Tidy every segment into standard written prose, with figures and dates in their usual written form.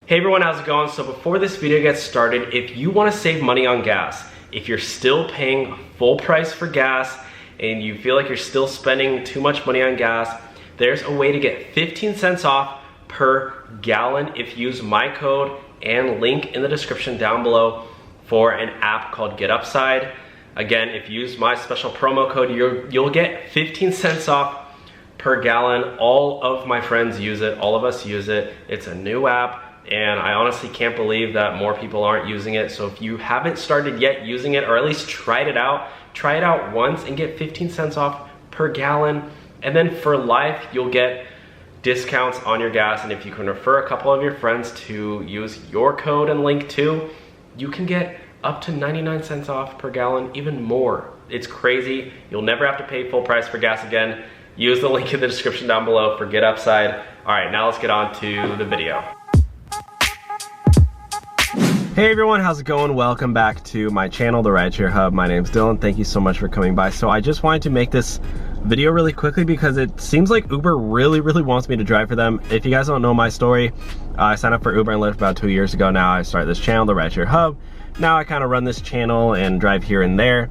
Hey everyone, how's it going? So before this video gets started, if you want to save money on gas, if you're still paying full price for gas and you feel like you're still spending too much money on gas, there's a way to get 15 cents off per gallon if you use my code and link in the description down below for an app called GetUpside. Again, if you use my special promo code, you'll get 15 cents off per gallon. All of my friends use it, all of us use it. It's a new app. And I honestly can't believe that more people aren't using it. So if you haven't started yet using it, or at least try it out once and get 15 cents off per gallon. And then for life, you'll get discounts on your gas. And if you can refer a couple of your friends to use your code and link too, you can get up to 99 cents off per gallon, even more. It's crazy. You'll never have to pay full price for gas again. Use the link in the description down below for GetUpside. All right, now let's get on to the video. Hey everyone, how's it going? Welcome back to my channel, the Rideshare Hub. My name's Dylan. Thank you so much for coming by. So I just wanted to make this video really quickly because it seems like Uber really wants me to drive for them. If you guys don't know my story, I signed up for Uber and Lyft about 2 years ago now. I started this channel, the Rideshare Hub. Now I kind of run this channel and drive here and there.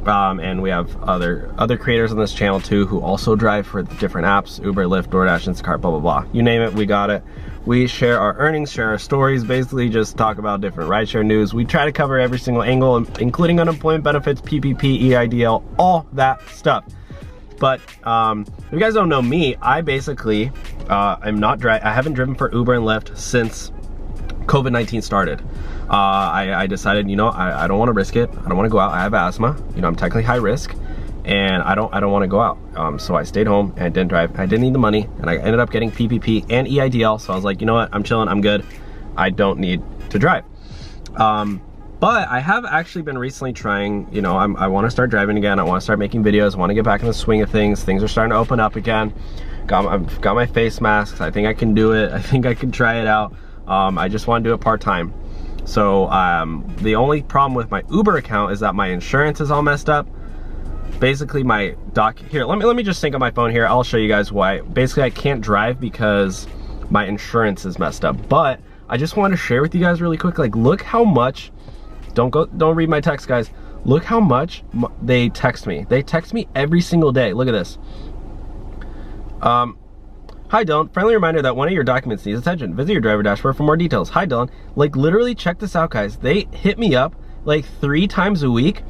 And we have other creators on this channel too who also drive for different apps, Uber, Lyft, DoorDash, Instacart, blah, blah, blah. You name it, we got it. We share our earnings, share our stories, basically just talk about different rideshare news. We try to cover every single angle, including unemployment benefits, PPP, EIDL, all that stuff. But if you guys don't know me, I basically I haven't driven for Uber and Lyft since COVID-19 started. I decided, you know, I don't want to risk it. I don't want to go out. I have asthma. You know, I'm technically high risk, and I don't want to go out. So I stayed home and didn't drive. I didn't need the money, and I ended up getting PPP and EIDL. So I was like, you know what? I'm chilling. I'm good. I don't need to drive. But I have actually been recently trying. You know, I want to start driving again. I want to start making videos. I want to get back in the swing of things. Things are starting to open up again. I've got my face masks. I think I can do it. I think I can try it out. I just want to do it part-time. So the only problem with my Uber account is that my insurance is all messed up. Basically my here, let me just sync on my phone here. I'll show you guys why. Basically I can't drive because my insurance is messed up. But I just want to share with you guys really quick, like, look how much, don't read my text, guys. Look how much they text me. They text me every single day. Look at this. Hi Dylan, friendly reminder that one of your documents needs attention. Visit your driver dashboard for more details. Hi Dylan. Like, literally check this out, guys. They hit me up like 3 times a week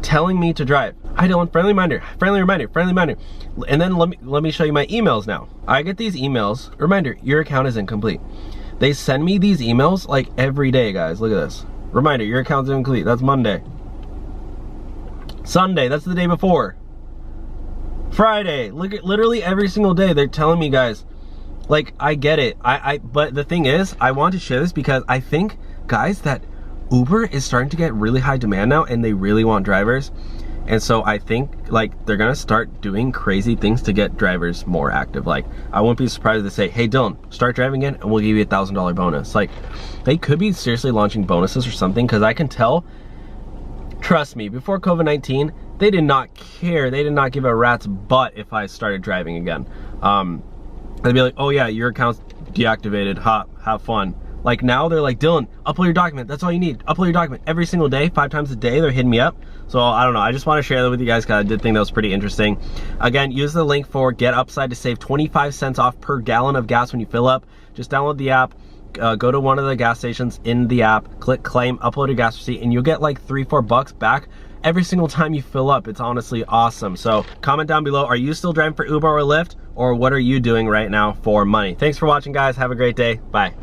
telling me to drive. Hi Dylan, friendly reminder, friendly reminder, friendly reminder. And then let me show you my emails now. I get these emails, reminder, your account is incomplete. They send me these emails like every day, guys. Look at this. Reminder, your account is incomplete. That's Monday. Sunday, that's the day before. Friday, look at literally every single day they're telling me, guys. Like, I get it. But the thing is, I want to share this because I think, guys, that Uber is starting to get really high demand now and they really want drivers. And so I think, like, they're gonna start doing crazy things to get drivers more active. Like, I won't be surprised if they say, hey Dylan, start driving again and we'll give you $1,000 bonus. Like, they could be seriously launching bonuses or something, because I can tell, trust me, before COVID-19, they did not care. They did not give a rat's butt if I started driving again. They'd be like, oh yeah, your account's deactivated, have fun. Like, now they're like, Dylan, upload your document, that's all you need. Upload your document every single day, 5 times a day, they're hitting me up. So I don't know, I just want to share that with you guys because I did think that was pretty interesting. Again, use the link for GetUpside to save 25 cents off per gallon of gas when you fill up. Just download the app. Go to one of the gas stations in the app, click claim, upload your gas receipt, and you'll get like $3-4 bucks back every single time you fill up. It's honestly awesome. So comment down below, are you still driving for Uber or Lyft, or what are you doing right now for money? Thanks for watching, guys. Have a great day. Bye.